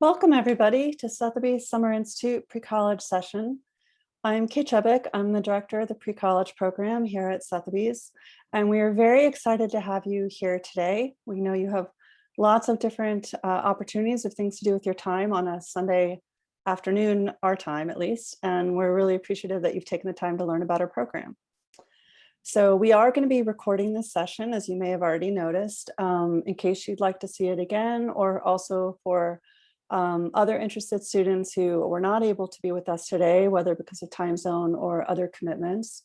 Welcome, everybody, to Sotheby's Summer Institute Pre-College session. I'm Kate Chubbuck. I'm the director of the pre-college program here at Sotheby's, and we are very excited to have you here today. We know you have lots of different opportunities of things to do with your time on a Sunday afternoon, our time at least, and we're really appreciative that you've taken the time to learn about our program. So we are going to be recording this session, as you may have already noticed, in case you'd like to see it again, or also for other interested students who were not able to be with us today, whether because of time zone or other commitments.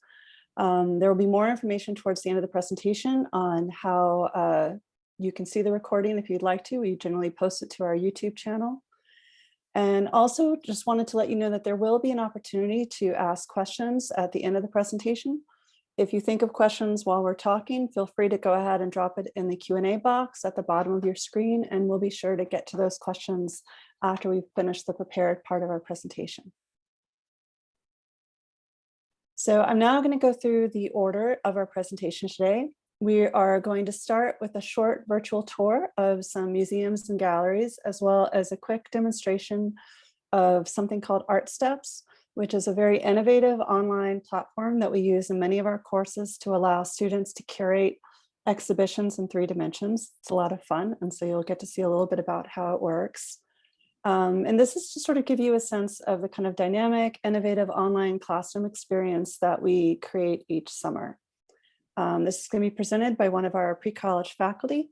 There will be more information towards the end of the presentation on how you can see the recording if you'd like to. We generally post it to our YouTube channel. And also just wanted to let you know that there will be an opportunity to ask questions at the end of the presentation. If you think of questions while we're talking, feel free to go ahead and drop it in the Q&A box at the bottom of your screen, and we'll be sure to get to those questions after we've finished the prepared part of our presentation. So I'm now going to go through the order of our presentation today. We are going to start with a short virtual tour of some museums and galleries, as well as a quick demonstration of something called Art Steps, which is a very innovative online platform that we use in many of our courses to allow students to curate exhibitions in 3 dimensions. It's a lot of fun, and so you'll get to see a little bit about how it works. And this is to sort of give you a sense of the kind of dynamic, innovative online classroom experience that we create each summer. This is going to be presented by one of our pre-college faculty,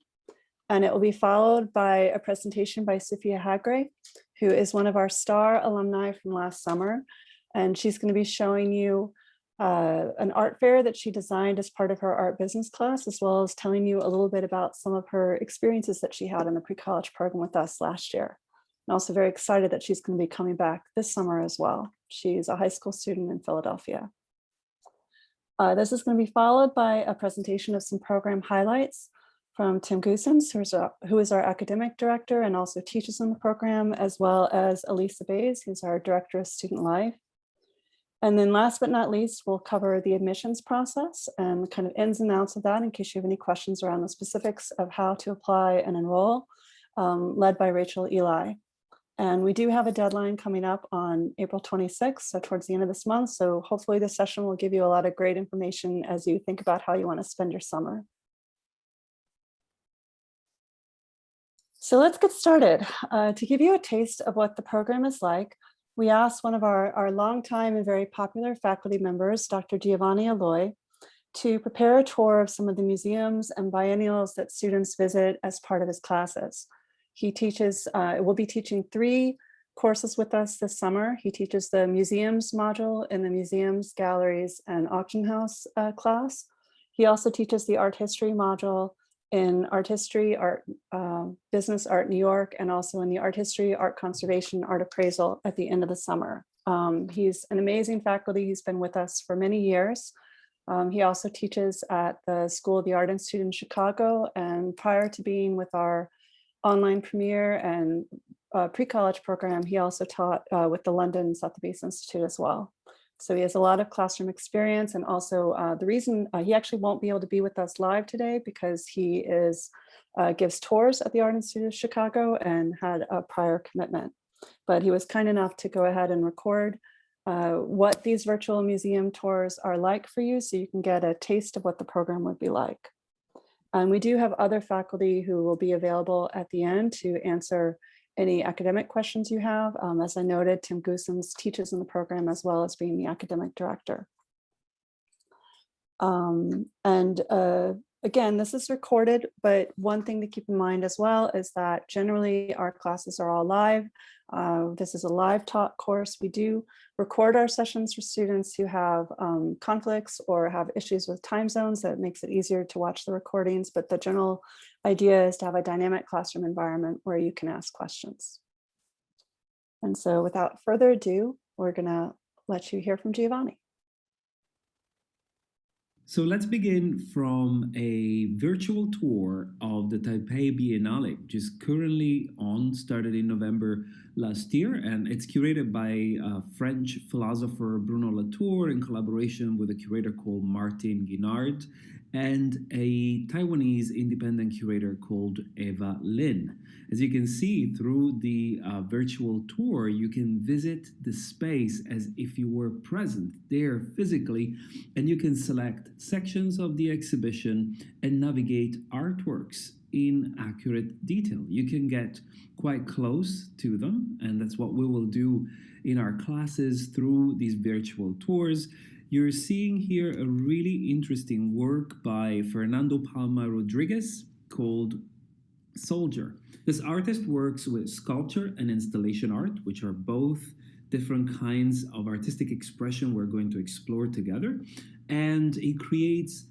and it will be followed by a presentation by Sophia Hagre, who is one of our star alumni from last summer. And she's going to be showing you an art fair that she designed as part of her art business class, as well as telling you a little bit about some of her experiences that she had in the pre-college program with us last year. I'm also very excited that she's going to be coming back this summer as well. She's a high school student in Philadelphia. This is going to be followed by a presentation of some program highlights from Tim Goosens, who is our academic director and also teaches in the program, as well as Elisa Bays, who's our director of student life. And then last but not least, we'll cover the admissions process and kind of ins and outs of that in case you have any questions around the specifics of how to apply and enroll, led by Rachel Eli. And we do have a deadline coming up on April 26th, so towards the end of this month. So hopefully this session will give you a lot of great information as you think about how you want to spend your summer. So let's get started. To give you a taste of what the program is like, we asked one of our longtime and very popular faculty members, Dr. Giovanni Alloy, to prepare a tour of some of the museums and biennials that students visit as part of his classes. He teaches, will be teaching 3 courses with us this summer. He teaches the museums module in the museums, galleries, and auction house class. He also teaches the art history module in art history, business art New York, and also in the art history, art conservation, art appraisal at the end of the summer. He's an amazing faculty. He's been with us for many years. He also teaches at the School of the Art Institute in Chicago, and prior to being with our online premier and pre-college program, he also taught with the London Sotheby's Institute as well. So he has a lot of classroom experience, and also the reason he actually won't be able to be with us live today because he gives tours at the Art Institute of Chicago and had a prior commitment. But he was kind enough to go ahead and record what these virtual museum tours are like for you, so you can get a taste of what the program would be like. And we do have other faculty who will be available at the end to answer any academic questions you have. As I noted, Tim Goosens teaches in the program as well as being the academic director. Again, this is recorded, but one thing to keep in mind as well is that generally our classes are all live. This is a live talk course. We do record our sessions for students who have conflicts or have issues with time zones. That makes it easier to watch the recordings, but the general idea is to have a dynamic classroom environment where you can ask questions. And so without further ado, we're gonna let you hear from Giovanni. So let's begin from a virtual tour of the Taipei Biennale, which is currently on, started in November last year, and it's curated by French philosopher Bruno Latour in collaboration with a curator called Martin Guinard. and a Taiwanese independent curator called Eva Lin. As you can see through the virtual tour, you can visit the space as if you were present there physically, and you can select sections of the exhibition and navigate artworks in accurate detail. You can get quite close to them, and that's what we will do in our classes through these virtual tours. You're seeing here a really interesting work by Fernando Palma Rodriguez called Soldier. This artist works with sculpture and installation art, which are both different kinds of artistic expression we're going to explore together. And he creates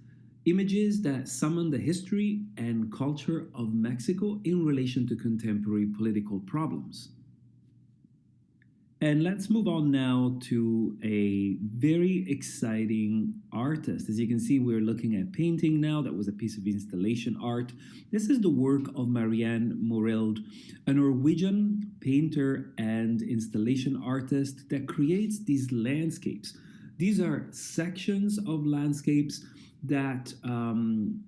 images that summon the history and culture of Mexico in relation to contemporary political problems. And let's move on now to a very exciting artist. As you can see, we're looking at painting now. That was a piece of installation art. This is the work of Marianne Morild, a Norwegian painter and installation artist that creates these landscapes. These are sections of landscapes that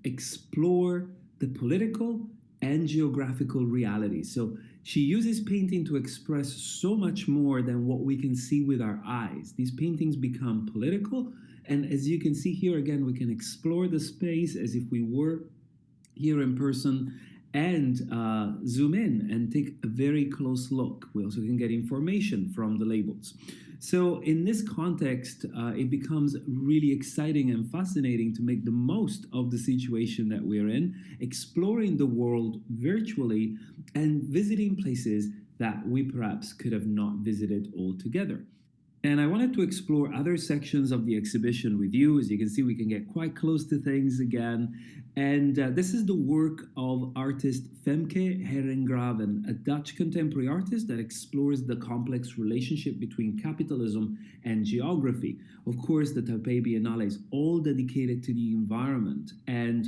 explore the political and geographical reality. So she uses painting to express so much more than what we can see with our eyes. These paintings become political, and as you can see here again, we can explore the space as if we were here in person and zoom in and take a very close look. We also can get information from the labels. So in this context, it becomes really exciting and fascinating to make the most of the situation that we're in, exploring the world virtually and visiting places that we perhaps could have not visited altogether. And I wanted to explore other sections of the exhibition with you. As you can see, we can get quite close to things again. And this is the work of artist Femke Herengraven, a Dutch contemporary artist that explores the complex relationship between capitalism and geography. Of course, the Taipei Biennale is all dedicated to the environment and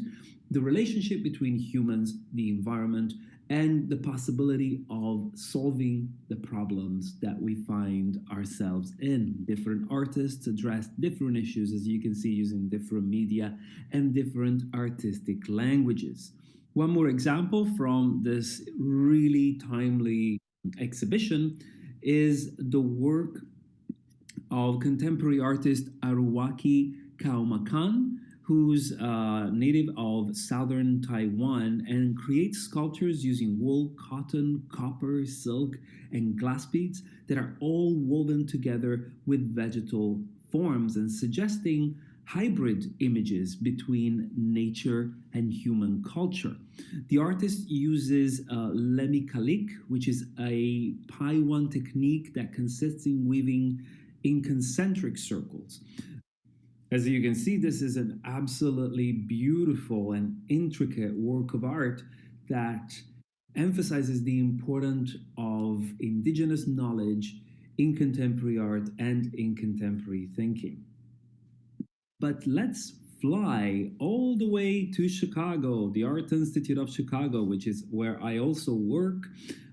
the relationship between humans, the environment, and the possibility of solving the problems that we find ourselves in. Different artists address different issues, as you can see, using different media and different artistic languages. One more example from this really timely exhibition is the work of contemporary artist Aruwaki Kaumakan, who's native of southern Taiwan and creates sculptures using wool, cotton, copper, silk, and glass beads that are all woven together with vegetal forms and suggesting hybrid images between nature and human culture. The artist uses lemikalik, which is a Paiwan technique that consists in weaving in concentric circles. As you can see, this is an absolutely beautiful and intricate work of art that emphasizes the importance of indigenous knowledge in contemporary art and in contemporary thinking. But let's fly all the way to Chicago, the Art Institute of Chicago, which is where I also work.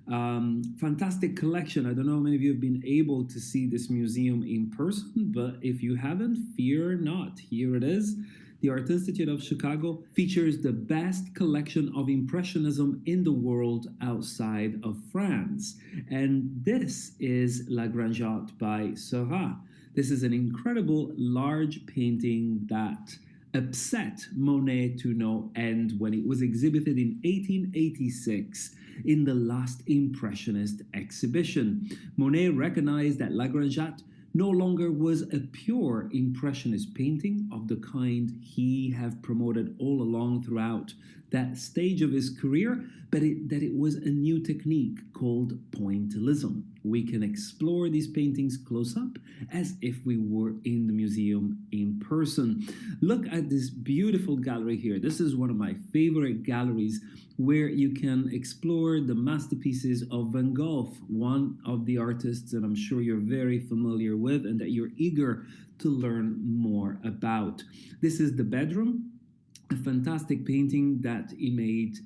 Fantastic collection. I don't know how many of you have been able to see this museum in person, but if you haven't, fear not. Here it is. The Art Institute of Chicago features the best collection of Impressionism in the world outside of France. And this is La Grangeotte by Seurat. This is an incredible large painting that upset Monet to no end when it was exhibited in 1886 in the last Impressionist exhibition. Monet recognized that La Grangeotte no longer was a pure Impressionist painting of the kind he had promoted all along throughout that stage of his career, but that it was a new technique called pointillism. We can explore these paintings close up as if we were in the museum in person. Look at this beautiful gallery here. This is one of my favorite galleries where you can explore the masterpieces of Van Gogh, one of the artists that I'm sure you're very familiar with and that you're eager to learn more about. This is the bedroom, a fantastic painting that he made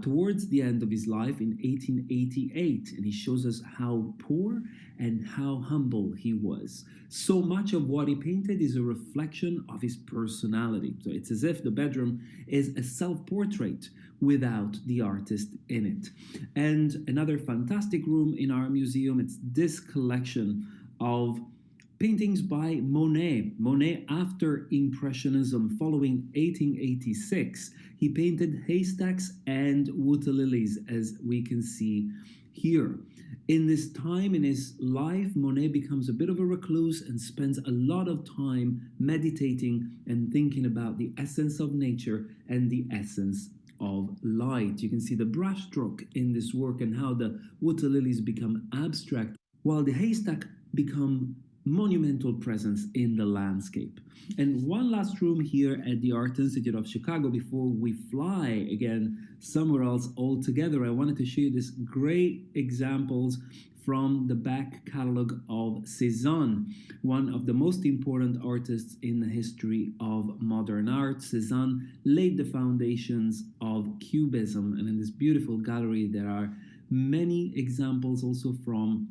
towards the end of his life in 1888, and he shows us how poor and how humble he was. So much of what he painted is a reflection of his personality. So it's as if the bedroom is a self portrait without the artist in it. And another fantastic room in our museum, it's this collection of paintings by Monet. Monet, after Impressionism, following 1886, he painted haystacks and water lilies, as we can see here. In this time in his life, Monet becomes a bit of a recluse and spends a lot of time meditating and thinking about the essence of nature and the essence of light. You can see the brushstroke in this work and how the water lilies become abstract, while the haystack become monumental presence in the landscape. And one last room here at the Art Institute of Chicago before we fly again somewhere else altogether. I wanted to show you these great examples from the back catalog of Cézanne, one of the most important artists in the history of modern art. Cézanne laid the foundations of Cubism, and in this beautiful gallery there are many examples also from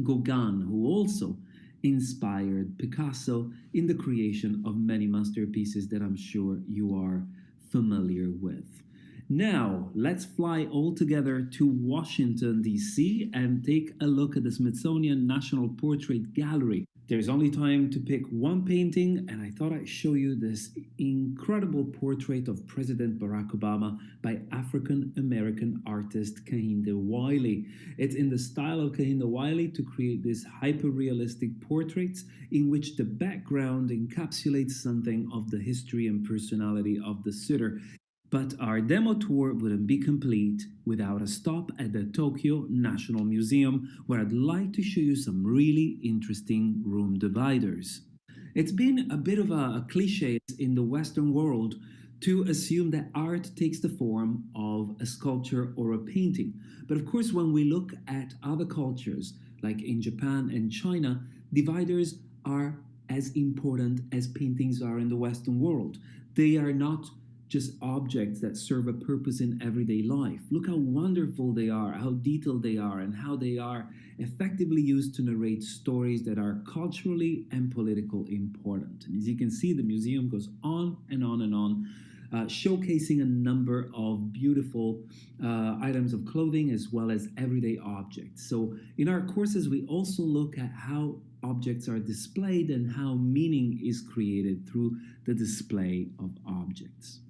Gauguin, who also inspired Picasso in the creation of many masterpieces that I'm sure you are familiar with. Now, let's fly all together to Washington, D.C. and take a look at the Smithsonian National Portrait Gallery. There's only time to pick one painting, and I thought I'd show you this incredible portrait of President Barack Obama by African-American artist Kehinde Wiley. It's in the style of Kehinde Wiley to create these hyper-realistic portraits in which the background encapsulates something of the history and personality of the sitter. But our demo tour wouldn't be complete without a stop at the Tokyo National Museum, where I'd like to show you some really interesting room dividers. It's been a bit of a cliche in the Western world to assume that art takes the form of a sculpture or a painting. But of course, when we look at other cultures, like in Japan and China, dividers are as important as paintings are in the Western world. They are not just objects that serve a purpose in everyday life. Look how wonderful they are, how detailed they are, and how they are effectively used to narrate stories that are culturally and politically important. And as you can see, the museum goes on and on and on, showcasing a number of beautiful items of clothing as well as everyday objects. So in our courses, we also look at how objects are displayed and how meaning is created through the display of objects.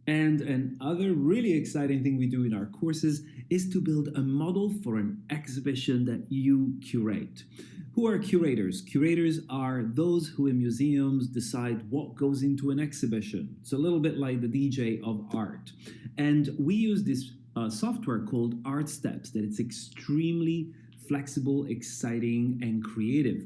And another really exciting thing we do in our courses is to build a model for an exhibition that you curate. Who are curators? Curators are those who in museums decide what goes into an exhibition. It's a little bit like the DJ of art. And we use this software called Art Steps that it's extremely flexible, exciting, and creative.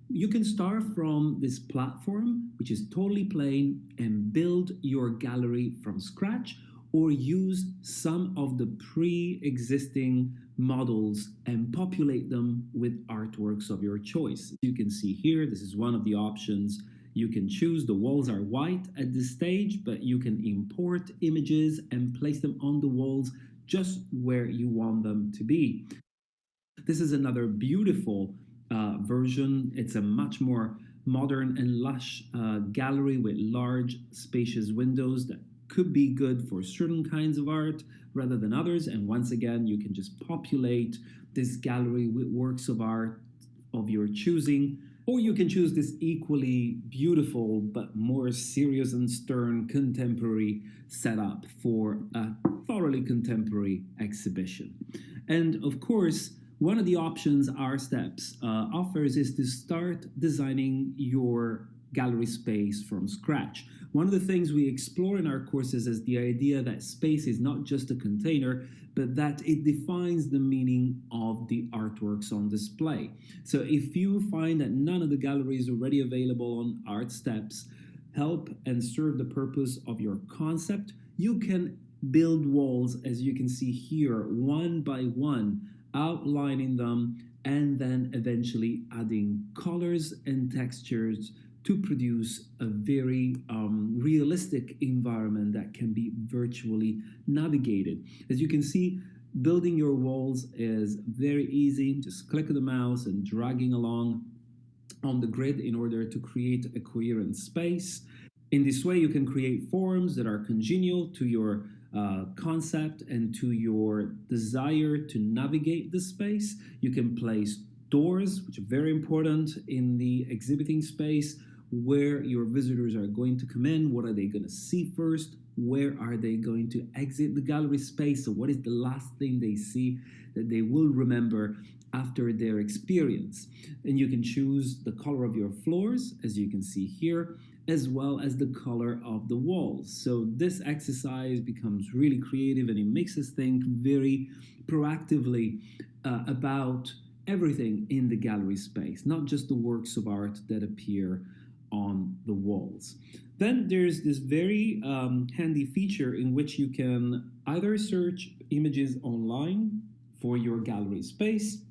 You can start from this platform, which is totally plain, and build your gallery from scratch, or use some of the pre-existing models and populate them with artworks of your choice. You can see here, this is one of the options you can choose. The walls are white at this stage, but you can import images and place them on the walls just where you want them to be. This is another beautiful version. It's a much more modern and lush gallery with large spacious windows that could be good for certain kinds of art rather than others. And once again, you can just populate this gallery with works of art of your choosing, or you can choose this equally beautiful but more serious and stern contemporary setup for a thoroughly contemporary exhibition. And of course, one of the options Art Steps offers is to start designing your gallery space from scratch. One of the things we explore in our courses is the idea that space is not just a container, but that it defines the meaning of the artworks on display. So if you find that none of the galleries already available on Art Steps help and serve the purpose of your concept, you can build walls, as you can see here, one by one, outlining them and then eventually adding colors and textures to produce a very realistic environment that can be virtually navigated. As you can see, building your walls is very easy. Just click the mouse and dragging along on the grid in order to create a coherent space. In this way, you can create forms that are congenial to your concept and to your desire to navigate the space. You can place doors, which are very important in the exhibiting space, where your visitors are going to come in. What are they going to see first? Where are they going to exit the gallery space? So, what is the last thing they see that they will remember after their experience? And you can choose the color of your floors, as you can see here, as well as the color of the walls. So this exercise becomes really creative, and it makes us think very proactively about everything in the gallery space, not just the works of art that appear on the walls. Then there's this very handy feature in which you can either search images online for your gallery space,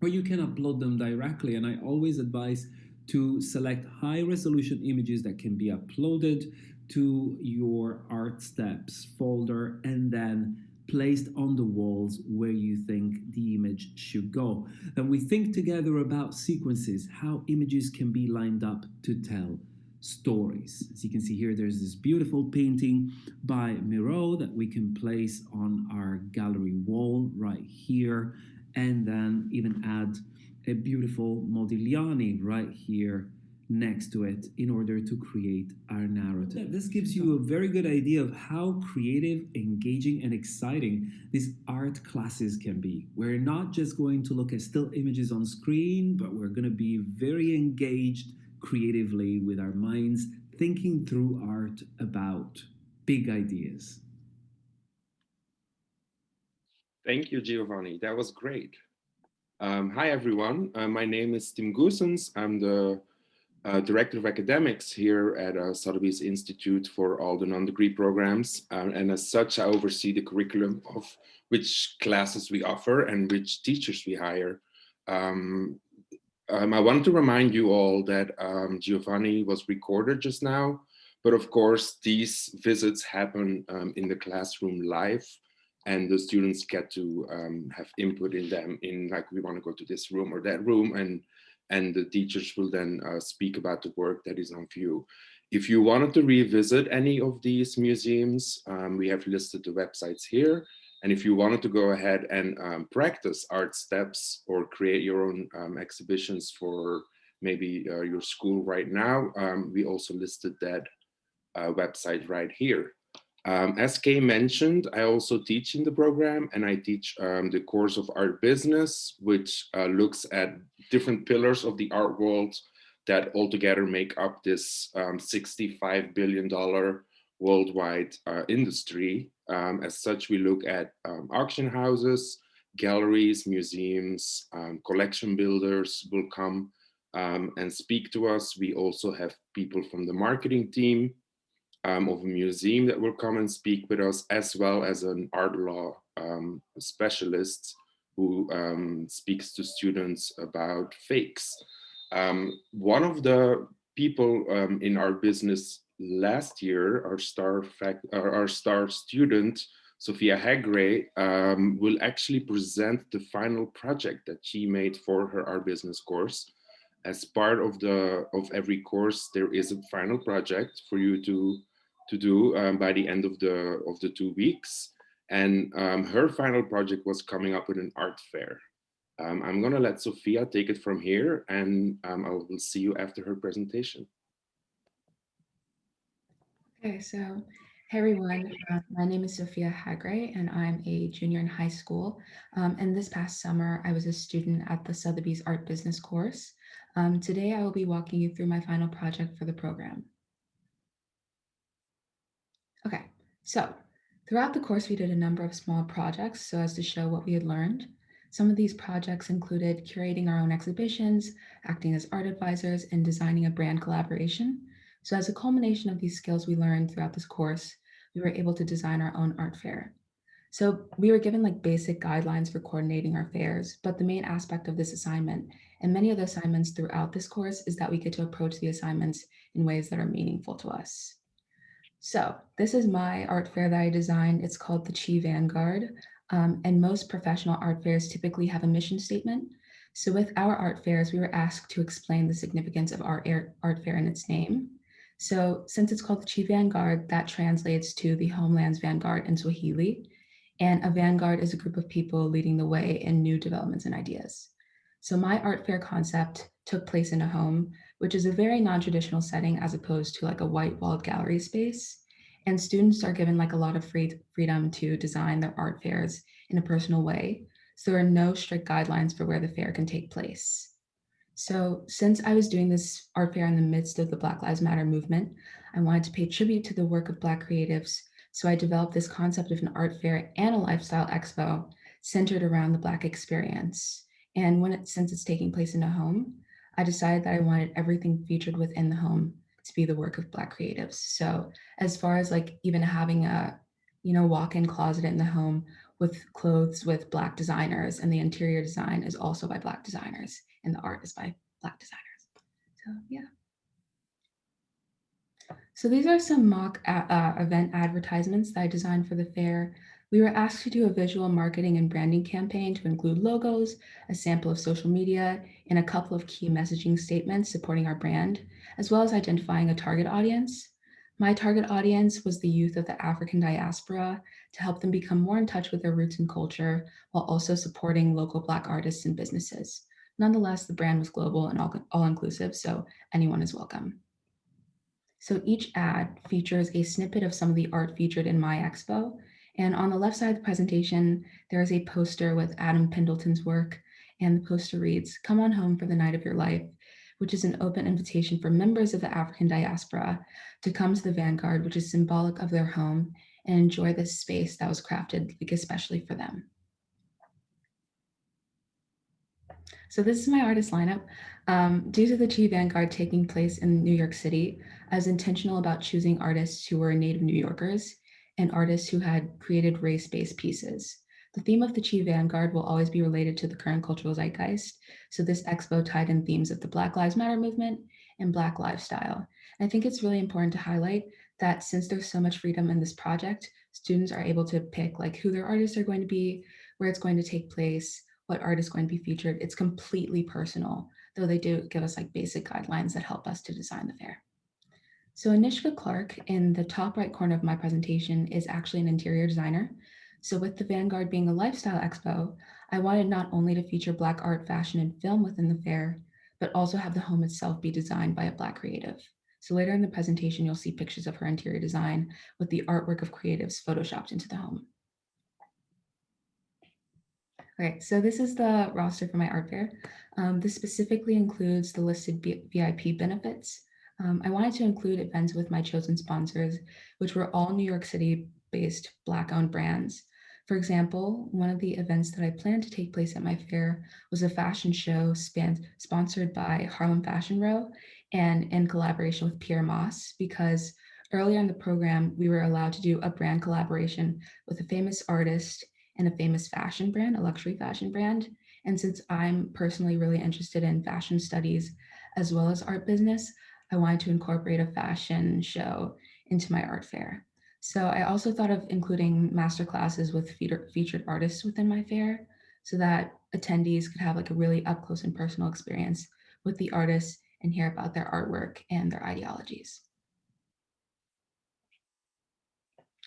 or you can upload them directly. And I always advise to select high resolution images that can be uploaded to your art steps folder and then placed on the walls where you think the image should go. Then we think together about sequences, how images can be lined up to tell stories. As you can see here, there's this beautiful painting by Miro that we can place on our gallery wall right here, and then even add a beautiful Modigliani right here next to it in order to create our narrative. This gives you a very good idea of how creative, engaging, and exciting these art classes can be. We're not just going to look at still images on screen, but we're going to be very engaged creatively with our minds, thinking through art about big ideas. Thank you, Giovanni. That was great. Hi, everyone. My name is Tim Goossens. I'm the Director of Academics here at Sotheby's Institute for all the non-degree programs. And as such, I oversee the curriculum of which classes we offer and which teachers we hire. I want to remind you all that Giovanni was recorded just now, but of course, these visits happen in the classroom live, and the students get to have input in them in, like, we want to go to this room or that room, and the teachers will then speak about the work that is on view. If you wanted to revisit any of these museums, we have listed the websites here. And if you wanted to go ahead and practice art steps or create your own exhibitions for maybe your school right now, we also listed that website right here. As Kay mentioned, I also teach in the program, and I teach the course of art business, which looks at different pillars of the art world that altogether make up this $65 billion worldwide industry. As such, we look at auction houses, galleries, museums, collection builders will come and speak to us. We also have people from the marketing team of a museum that will come and speak with us, as well as an art law specialist who speaks to students about fakes. One of the people in our business last year, our star student, Sophia Hagray, will actually present the final project that she made for her art business course. As part of every course, there is a final project for you to do by the end of the 2 weeks. And her final project was coming up with an art fair. I'm gonna let Sophia take it from here, and I will see you after her presentation. Okay, so hey everyone, my name is Sophia Hagray, and I'm a junior in high school. And this past summer, I was a student at the Sotheby's Art Business course. Today, I will be walking you through my final project for the program. Okay, so throughout the course, we did a number of small projects so as to show what we had learned. Some of these projects included curating our own exhibitions, acting as art advisors, and designing a brand collaboration. So as a culmination of these skills we learned throughout this course, we were able to design our own art fair. So we were given like basic guidelines for coordinating our fairs, but the main aspect of this assignment and many of the assignments throughout this course is that we get to approach the assignments in ways that are meaningful to us. So this is my art fair that I designed. It's called the Chi Vanguard. And most professional art fairs typically have a mission statement. So with our art fairs, we were asked to explain the significance of our art fair and its name. So since it's called the Chi Vanguard, that translates to the homeland's vanguard in Swahili. And a vanguard is a group of people leading the way in new developments and ideas. So my art fair concept took place in a home, which is a very non-traditional setting as opposed to like a white walled gallery space. And students are given like a lot of freedom to design their art fairs in a personal way. So there are no strict guidelines for where the fair can take place. So since I was doing this art fair in the midst of the Black Lives Matter movement, I wanted to pay tribute to the work of Black creatives. So I developed this concept of an art fair and a lifestyle expo centered around the Black experience. And since it's taking place in a home, I decided that I wanted everything featured within the home to be the work of Black creatives. So as far as like even having a, walk-in closet in the home with clothes with Black designers, and the interior design is also by Black designers and the art is by Black designers. So yeah. So these are some mock event advertisements that I designed for the fair. We were asked to do a visual marketing and branding campaign to include logos, a sample of social media, and a couple of key messaging statements supporting our brand, as well as identifying a target audience. My target audience was the youth of the African diaspora to help them become more in touch with their roots and culture while also supporting local Black artists and businesses. Nonetheless, the brand was global and all-inclusive, so anyone is welcome. So each ad features a snippet of some of the art featured in my expo. And on the left side of the presentation, there is a poster with Adam Pendleton's work. And the poster reads, "Come on home for the night of your life," which is an open invitation for members of the African diaspora to come to the Vanguard, which is symbolic of their home, and enjoy this space that was crafted like, especially for them. So this is my artist lineup. Due to the Chi Vanguard taking place in New York City, I was intentional about choosing artists who were native New Yorkers and artists who had created race-based pieces. The theme of the Chi Vanguard will always be related to the current cultural zeitgeist. So this expo tied in themes of the Black Lives Matter movement and Black lifestyle. And I think it's really important to highlight that since there's so much freedom in this project, students are able to pick like who their artists are going to be, where it's going to take place, what art is going to be featured. It's completely personal, though they do give us like basic guidelines that help us to design the fair. So Anishka Clark in the top right corner of my presentation is actually an interior designer. So with the Vanguard being a lifestyle expo, I wanted not only to feature Black art, fashion, and film within the fair, but also have the home itself be designed by a Black creative. So later in the presentation, you'll see pictures of her interior design with the artwork of creatives photoshopped into the home. Okay, so this is the roster for my art fair. This specifically includes the listed VIP benefits. I wanted to include events with my chosen sponsors, which were all New York City-based Black-owned brands. For example, one of the events that I planned to take place at my fair was a fashion show sponsored by Harlem Fashion Row and in collaboration with Pierre Moss, because earlier in the program, we were allowed to do a brand collaboration with a famous artist and a famous fashion brand, a luxury fashion brand. And since I'm personally really interested in fashion studies as well as art business, I wanted to incorporate a fashion show into my art fair. So I also thought of including masterclasses with featured artists within my fair so that attendees could have like a really up close and personal experience with the artists and hear about their artwork and their ideologies.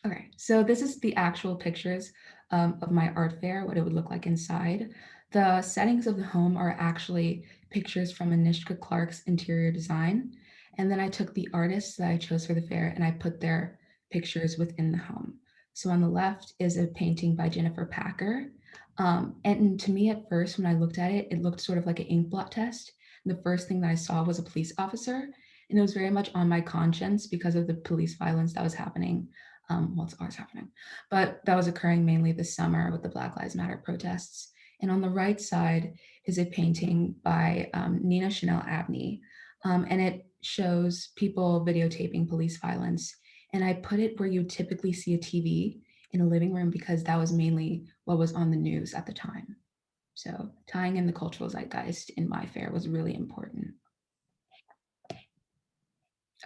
Okay, so this is the actual pictures of my art fair, what it would look like inside. The settings of the home are actually pictures from Anishka Clark's interior design. And then I took the artists that I chose for the fair and I put their pictures within the home. So on the left is a painting by Jennifer Packer. And to me at first, when I looked at it, it looked sort of like an ink blot test. And the first thing that I saw was a police officer. And it was very much on my conscience because of the police violence that was happening. Well, it's always happening, but that was occurring mainly this summer with the Black Lives Matter protests. And on the right side is a painting by Nina Chanel Abney, and it shows people videotaping police violence. And I put it where you typically see a TV in a living room because that was mainly what was on the news at the time. So tying in the cultural zeitgeist in my fair was really important.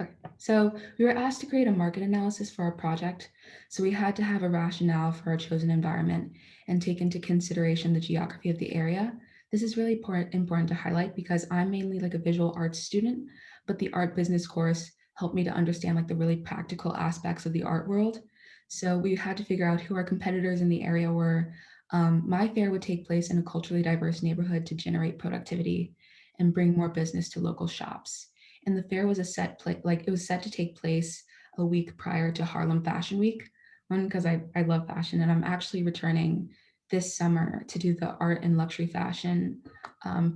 Okay, so we were asked to create a market analysis for our project. So we had to have a rationale for our chosen environment and take into consideration the geography of the area. This is really important to highlight because I'm mainly like a visual arts student, but the art business course helped me to understand like the really practical aspects of the art world. So we had to figure out who our competitors in the area were. My fair would take place in a culturally diverse neighborhood to generate productivity and bring more business to local shops. And the fair was it was set to take place a week prior to Harlem Fashion Week. One, because I love fashion, and I'm actually returning this summer to do the art and luxury fashion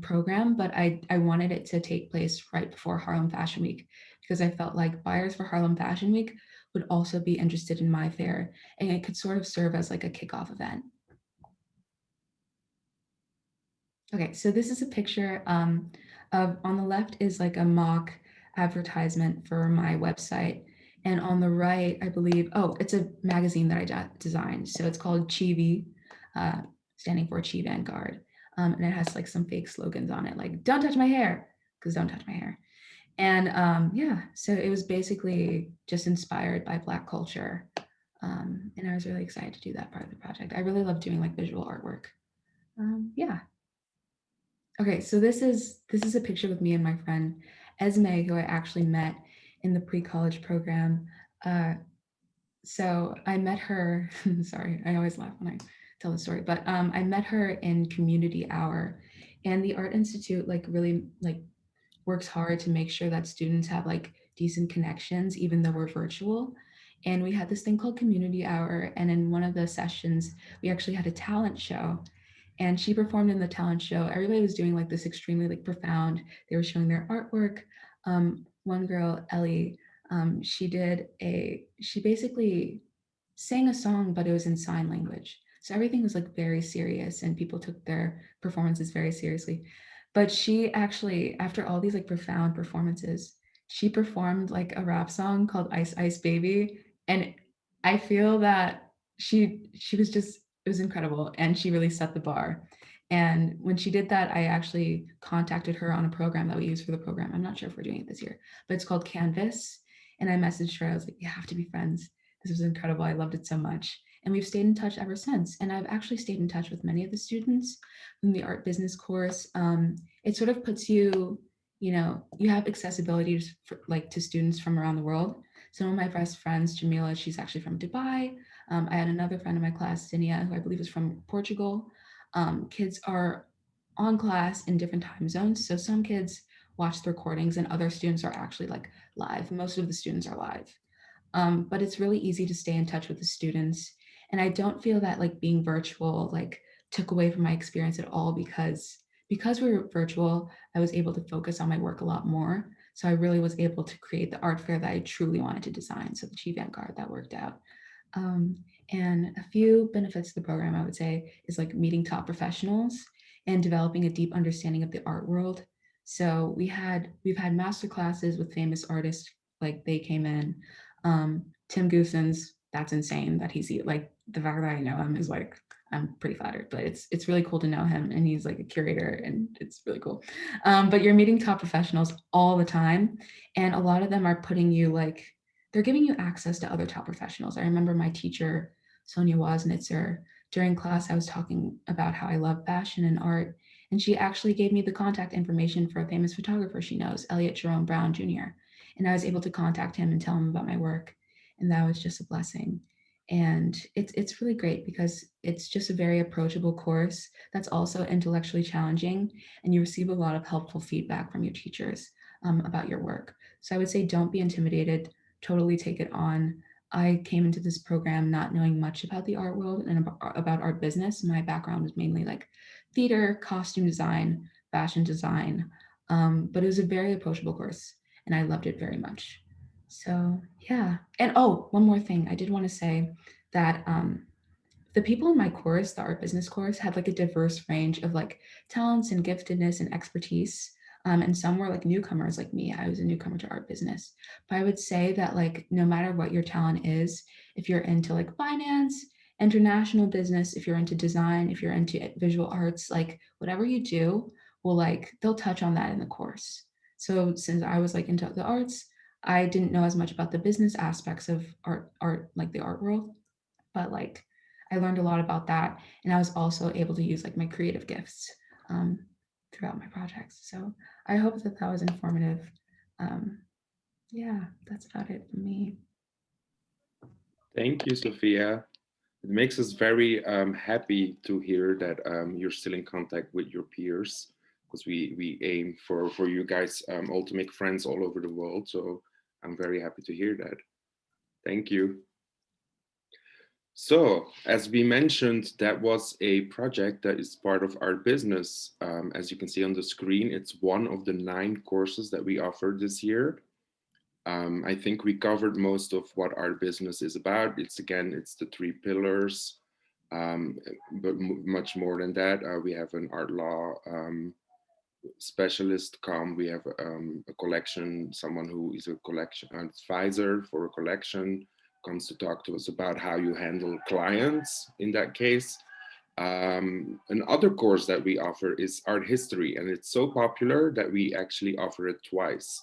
program, but I wanted it to take place right before Harlem Fashion Week because I felt like buyers for Harlem Fashion Week would also be interested in my fair, and it could sort of serve as like a kickoff event. Okay, so this is a picture of, on the left is like a mock advertisement for my website. And on the right, I believe, oh, it's a magazine that I designed. So it's called Chivi, standing for Chi Vanguard. And it has like some fake slogans on it, like don't touch my hair, because don't touch my hair. And yeah, so it was basically just inspired by Black culture. And I was really excited to do that part of the project. I really love doing like visual artwork. Yeah. Okay, so this is a picture with me and my friend Esme, who I actually met in the pre-college program. So I met her. Sorry, I always laugh when I tell the story, but I met her in community hour, and the Art Institute like really like works hard to make sure that students have like decent connections, even though we're virtual. And we had this thing called community hour, and in one of the sessions, we actually had a talent show and she performed in the talent show. Everybody was doing like this extremely like profound. They were showing their artwork. One girl, Ellie, she basically sang a song, but it was in sign language. So everything was like very serious and people took their performances very seriously. But she actually, after all these like profound performances, she performed like a rap song called Ice Ice Baby. And I feel that she was just, it was incredible, and she really set the bar. And when she did that, I actually contacted her on a program that we use for the program. I'm not sure if we're doing it this year, but it's called Canvas. And I messaged her. I was like, you have to be friends. This was incredible. I loved it so much. And we've stayed in touch ever since. And I've actually stayed in touch with many of the students from the art business course. It sort of puts you, you have accessibility to students from around the world. Some of my best friends, Jamila, she's actually from Dubai. I had another friend in my class, Zinnia, who I believe is from Portugal. Kids are on class in different time zones. So some kids watch the recordings and other students are actually like live. Most of the students are live. But it's really easy to stay in touch with the students. And I don't feel that like being virtual like took away from my experience at all because we were virtual, I was able to focus on my work a lot more. So I really was able to create the art fair that I truly wanted to design. So the Chi Vanguard, that worked out. And a few benefits of the program, I would say, is like meeting top professionals and developing a deep understanding of the art world. So we've had master classes with famous artists, like they came in. Tim Goosens, that's insane that he's like, the fact that I know him is like, I'm pretty flattered, but it's really cool to know him, and he's like a curator and it's really cool. But you're meeting top professionals all the time, and a lot of them are putting you like, they're giving you access to other top professionals. I remember my teacher, Sonia Wasnitzer, during class, I was talking about how I love fashion and art, and she actually gave me the contact information for a famous photographer she knows, Elliot Jerome Brown Jr. And I was able to contact him and tell him about my work, and that was just a blessing. And it's really great because it's just a very approachable course that's also intellectually challenging, and you receive a lot of helpful feedback from your teachers about your work. So I would say don't be intimidated, totally take it on. I came into this program not knowing much about the art world and about art business. My background was mainly like theater, costume design, fashion design, but it was a very approachable course and I loved it very much. So yeah. And oh, one more thing. I did want to say that the people in my course, the art business course, had like a diverse range of like talents and giftedness and expertise. And some were like newcomers like me. I was a newcomer to art business. But I would say that like no matter what your talent is, if you're into like finance, international business, if you're into design, if you're into visual arts, like whatever you do, will like they'll touch on that in the course. So since I was like into the arts, I didn't know as much about the business aspects of art like the art world, but like I learned a lot about that, and I was also able to use like my creative gifts um, throughout my projects. So I hope that that was informative. Um, yeah, that's about it for me. Thank you, Sophia. It makes us very happy to hear that you're still in contact with your peers, because we aim for you guys all to make friends all over the world. So I'm very happy to hear that. Thank you. So, as we mentioned, that was a project that is part of our business. As you can see on the screen, it's one of the 9 courses that we offered this year. I think we covered most of what our business is about. It's the 3 pillars, but much more than that. We have an art law specialist come. We have a collection, someone who is a collection advisor for a collection comes to talk to us about how you handle clients in that case. Another course that we offer is art history, and it's so popular that we actually offer it twice.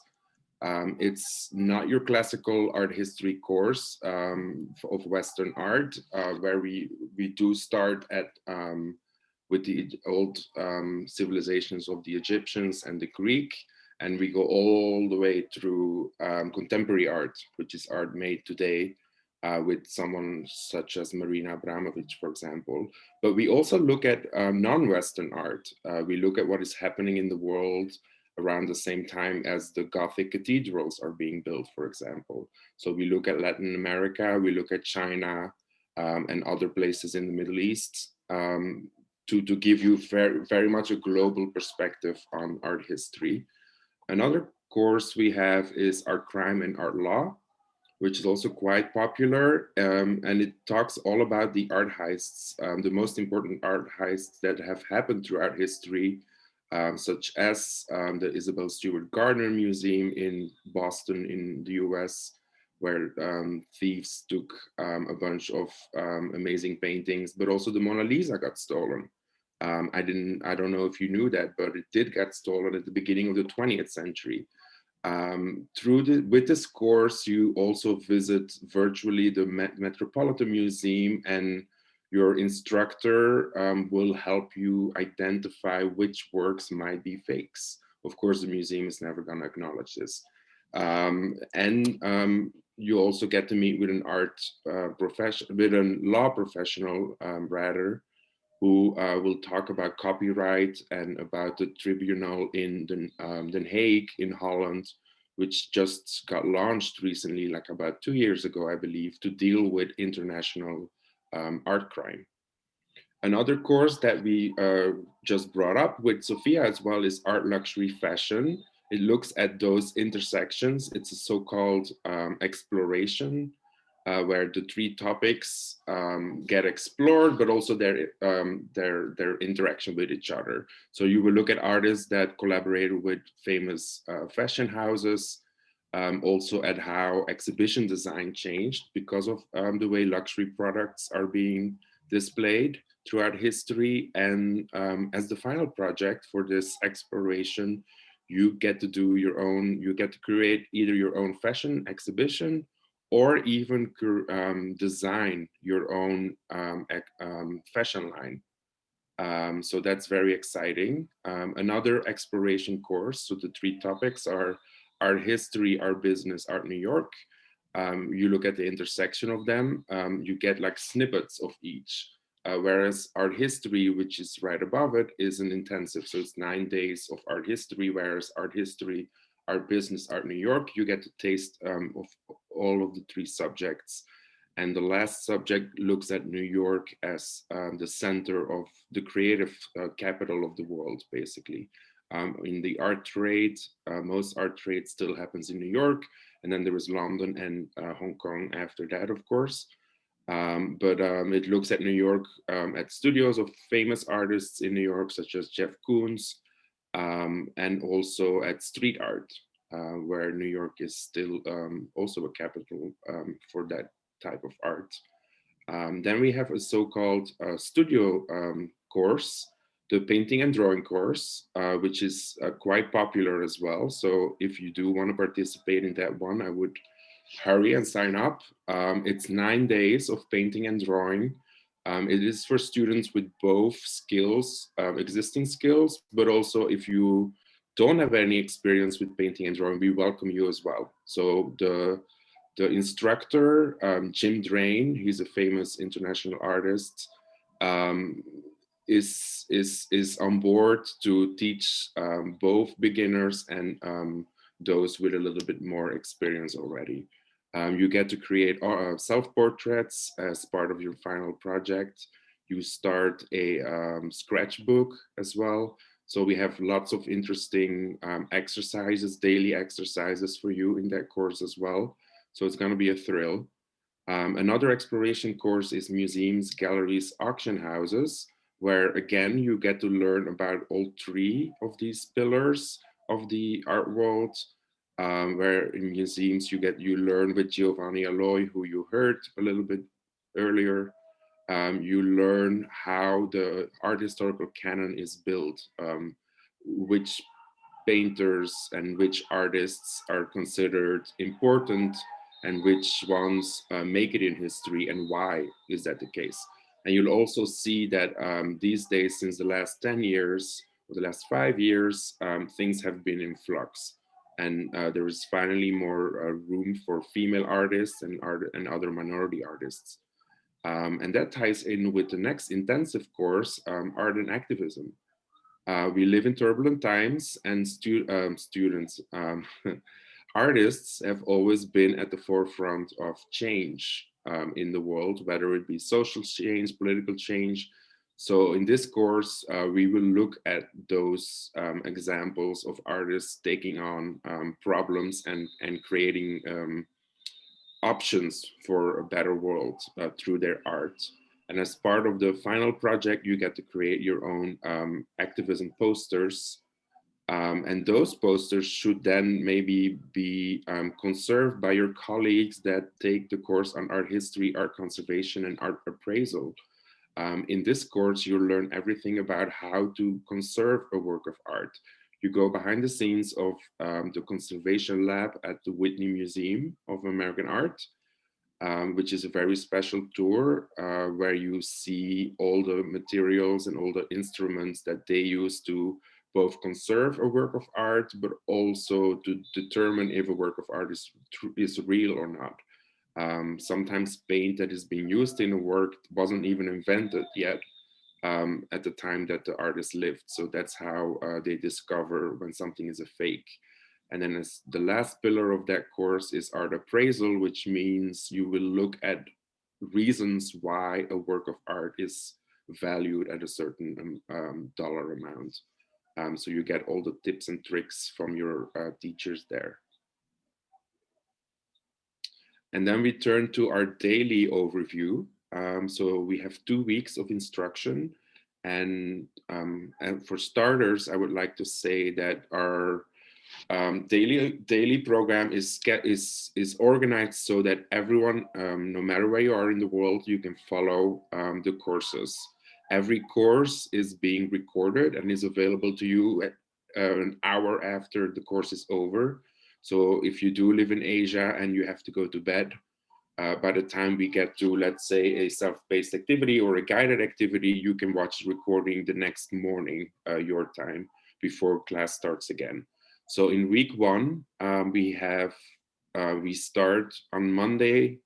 It's not your classical art history course of Western art, where we do start at with the old civilizations of the Egyptians and the Greek, and we go all the way through contemporary art, which is art made today with someone such as Marina Abramovic, for example. But we also look at non-Western art. We look at what is happening in the world around the same time as the Gothic cathedrals are being built, for example. So we look at Latin America, we look at China and other places in the Middle East to give you very, very much a global perspective on art history. Another course we have is Art Crime and Art Law, which is also quite popular. And it talks all about the art heists, the most important art heists that have happened throughout history, such as the Isabel Stewart Gardner Museum in Boston in the US, where thieves took a bunch of amazing paintings, but also the Mona Lisa got stolen. I don't know if you knew that, but it did get stolen at the beginning of the 20th century. With this course, you also visit virtually the Metropolitan Museum, and your instructor will help you identify which works might be fakes. Of course, the museum is never going to acknowledge this. You also get to meet with an with a law professional, rather, who will talk about copyright and about the tribunal in Den Haag in Holland, which just got launched recently, like about 2 years ago, I believe, to deal with international art crime. Another course that we just brought up with Sophia as well is Art Luxury Fashion. It looks at those intersections. It's a so-called exploration, where the 3 topics get explored, but also their interaction with each other. So you will look at artists that collaborated with famous fashion houses, also at how exhibition design changed because of the way luxury products are being displayed throughout history. And as the final project for this exploration, you get to create either your own fashion exhibition or even design your own fashion line. So that's very exciting. Another exploration course, so the 3 topics are art history, art business, art New York. You look at the intersection of them, you get like snippets of each. Whereas art history, which is right above it, is an intensive. So it's 9 days of art history, whereas art history, art business, art New York, you get to taste of all of the 3 subjects. And the last subject looks at New York as the center of the creative capital of the world, basically. In the art trade, most art trade still happens in New York. And then there was London and Hong Kong after that, of course. But it looks at New York, at studios of famous artists in New York, such as Jeff Koons, and also at street art, where New York is still also a capital for that type of art. Then we have a so-called studio course, the painting and drawing course, which is quite popular as well. So if you do want to participate in that one, I would hurry and sign up. It's 9 days of painting and drawing. It is for students with both skills, existing skills, but also if you don't have any experience with painting and drawing, we welcome you as well. So the instructor, Jim Drain, he's a famous international artist, um, is on board to teach both beginners and those with a little bit more experience already. You get to create self-portraits as part of your final project. You start a sketchbook as well. So we have lots of interesting exercises, daily exercises for you in that course as well. So it's going to be a thrill. Another exploration course is museums, galleries, auction houses, where again, you get to learn about all three of these pillars of the art world, where in museums you learn with Giovanni Alloy, who you heard a little bit earlier. You learn how the art historical canon is built, which painters and which artists are considered important and which ones make it in history and why is that the case. And you'll also see that these days, since the last 10 years or the last 5 years, things have been in flux. And there is finally more room for female artists and other minority artists. And that ties in with the next intensive course, Art and Activism. We live in turbulent times, and students, artists have always been at the forefront of change in the world, whether it be social change, political change. So in this course, we will look at those examples of artists taking on problems and creating options for a better world through their art. And as part of the final project, you get to create your own activism posters. And those posters should then maybe be conserved by your colleagues that take the course on art history, art conservation, and art appraisal. In this course, you'll learn everything about how to conserve a work of art. You go behind the scenes of the conservation lab at the Whitney Museum of American Art, which is a very special tour where you see all the materials and all the instruments that they use to both conserve a work of art, but also to determine if a work of art is real or not. Sometimes paint that is being used in a work wasn't even invented yet at the time that the artist lived. So that's how they discover when something is a fake. And then as the last pillar of that course is art appraisal, which means you will look at reasons why a work of art is valued at a certain dollar amount. So you get all the tips and tricks from your teachers there. And then we turn to our daily overview. So we have 2 weeks of instruction. And for starters, I would like to say that our daily program is organized so that everyone, no matter where you are in the world, you can follow the courses. Every course is being recorded and is available to you at, an hour after the course is over. So if you do live in Asia and you have to go to bed, by the time we get to, let's say, a self-paced activity or a guided activity, you can watch the recording the next morning, your time, before class starts again. So in week 1, we start on Monday.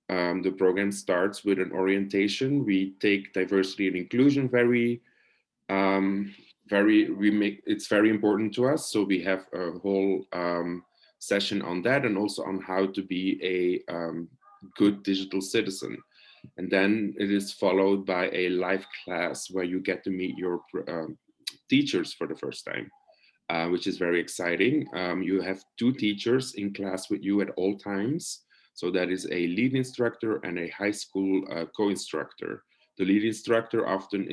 The program starts with an orientation. We take diversity and inclusion it's very important to us. So we have a whole session on that, and also on how to be a good digital citizen. And then it is followed by a live class where you get to meet your teachers for the first time. Which is very exciting. You have 2 teachers in class with you at all times. So that is a lead instructor and a high school co-instructor. The lead instructor often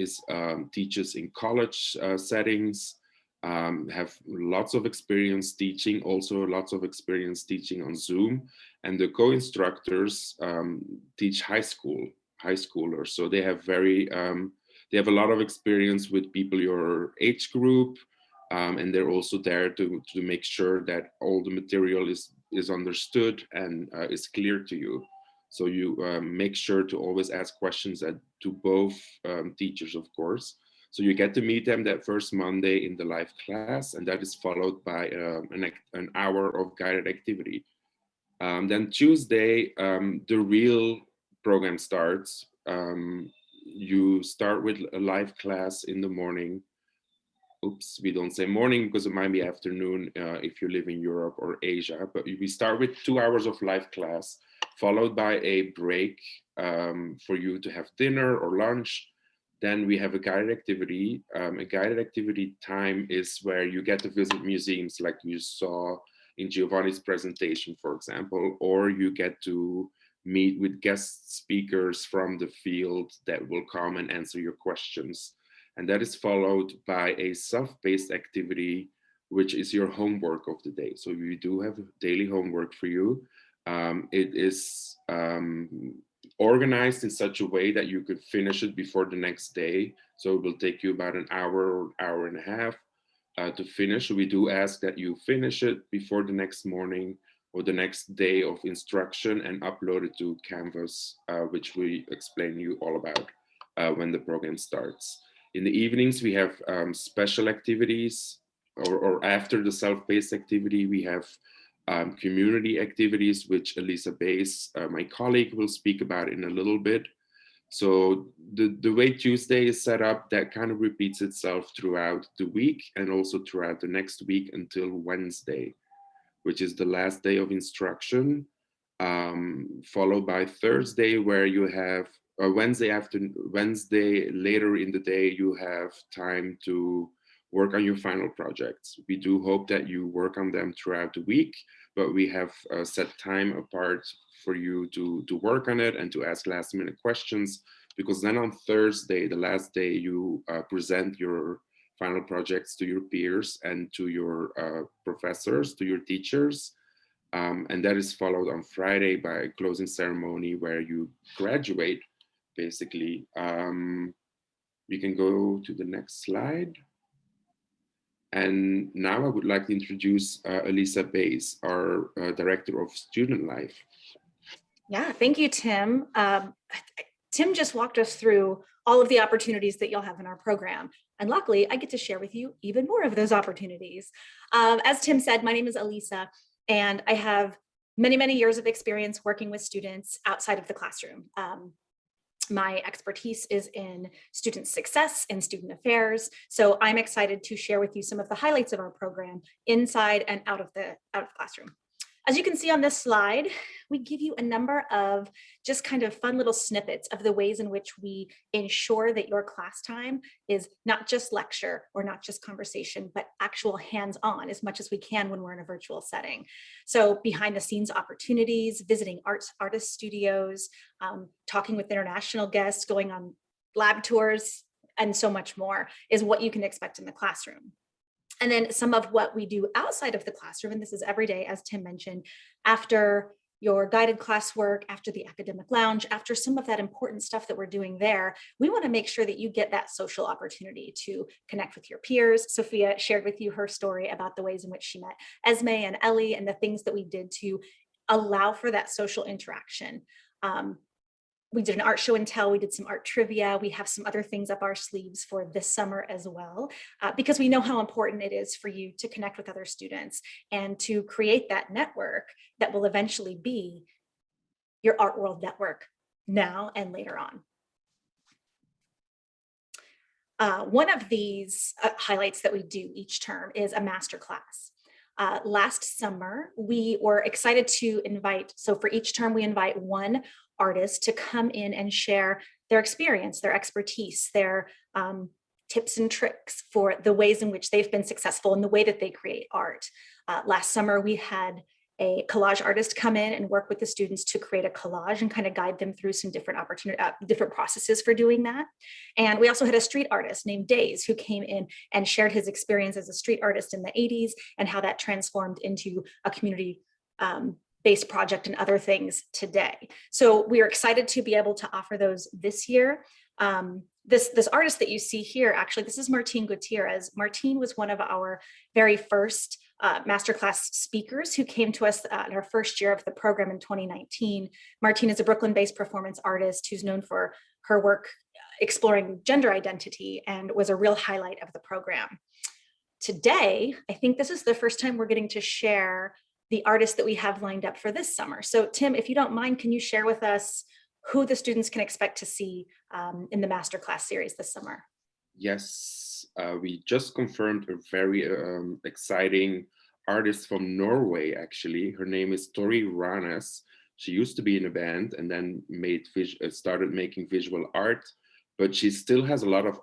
teaches in college settings, have lots of experience teaching, also lots of experience teaching on Zoom. And the co-instructors teach high schoolers. So they have they have a lot of experience with people your age group. And they're also there to make sure that all the material is understood and is clear to you. So you make sure to always ask questions to both teachers, of course. So you get to meet them that first Monday in the live class, and that is followed by an hour of guided activity. Then Tuesday, the real program starts. You start with a live class in the morning. Oops, we don't say morning because it might be afternoon if you live in Europe or Asia, but we start with 2 hours of live class, followed by a break for you to have dinner or lunch. Then we have a guided activity. A guided activity time is where you get to visit museums like you saw in Giovanni's presentation, for example, or you get to meet with guest speakers from the field that will come and answer your questions. And that is followed by a self-paced activity, which is your homework of the day. So we do have daily homework for you. It is organized in such a way that you could finish it before the next day. So it will take you about an hour or hour and a half to finish. We do ask that you finish it before the next morning or the next day of instruction and upload it to Canvas, which we explain you all about when the program starts. In the evenings, we have special activities, or after the self-paced activity, we have community activities, which Elisa Bays, my colleague, will speak about in a little bit. So the way Tuesday is set up, that kind of repeats itself throughout the week and also throughout the next week until Wednesday, which is the last day of instruction, followed by Thursday, where you have Wednesday later in the day, you have time to work on your final projects. We do hope that you work on them throughout the week, but we have set time apart for you to work on it and to ask last minute questions, because then on Thursday, the last day, you present your final projects to your peers and to your professors, to your teachers. And that is followed on Friday by a closing ceremony where you graduate, basically. We can go to the next slide. And now I would like to introduce Elisa Bays, our Director of Student Life. Yeah, thank you, Tim. Tim just walked us through all of the opportunities that you'll have in our program. And luckily, I get to share with you even more of those opportunities. As Tim said, my name is Elisa, and I have many, many years of experience working with students outside of the classroom. My expertise is in student success and student affairs. So I'm excited to share with you some of the highlights of our program inside and out of the classroom. As you can see on this slide, we give you a number of just kind of fun little snippets of the ways in which we ensure that your class time is not just lecture or not just conversation, but actual hands-on as much as we can when we're in a virtual setting. So behind the scenes opportunities, visiting artist studios, talking with international guests, going on lab tours, and so much more is what you can expect in the classroom. And then some of what we do outside of the classroom, and this is every day, as Tim mentioned, after your guided classwork, after the academic lounge, after some of that important stuff that we're doing there, we want to make sure that you get that social opportunity to connect with your peers. Sophia shared with you her story about the ways in which she met Esme and Ellie and the things that we did to allow for that social interaction. We did an art show and tell, we did some art trivia, we have some other things up our sleeves for this summer as well, because we know how important it is for you to connect with other students and to create that network that will eventually be your art world network now and later on. One of these highlights that we do each term is a master class. Last summer, we were excited to invite, so for each term we invite one artist to come in and share their experience, their expertise, their tips and tricks for the ways in which they've been successful in the way that they create art. Last summer, we had a collage artist come in and work with the students to create a collage and kind of guide them through some different different processes for doing that. And we also had a street artist named Days who came in and shared his experience as a street artist in the 80s and how that transformed into a community based project and other things today. So we are excited to be able to offer those this year. This artist that you see here, actually, this is Martine Gutierrez. Martine was one of our very first masterclass speakers who came to us in our first year of the program in 2019. Martine is a Brooklyn-based performance artist who's known for her work exploring gender identity and was a real highlight of the program. Today, I think this is the first time we're getting to share the artists that we have lined up for this summer. So Tim, if you don't mind, can you share with us who the students can expect to see in the masterclass series this summer? Yes, we just confirmed a very exciting artist from Norway, actually. Her name is Tori Ranes. She used to be in a band and then started making visual art, but she still has a lot of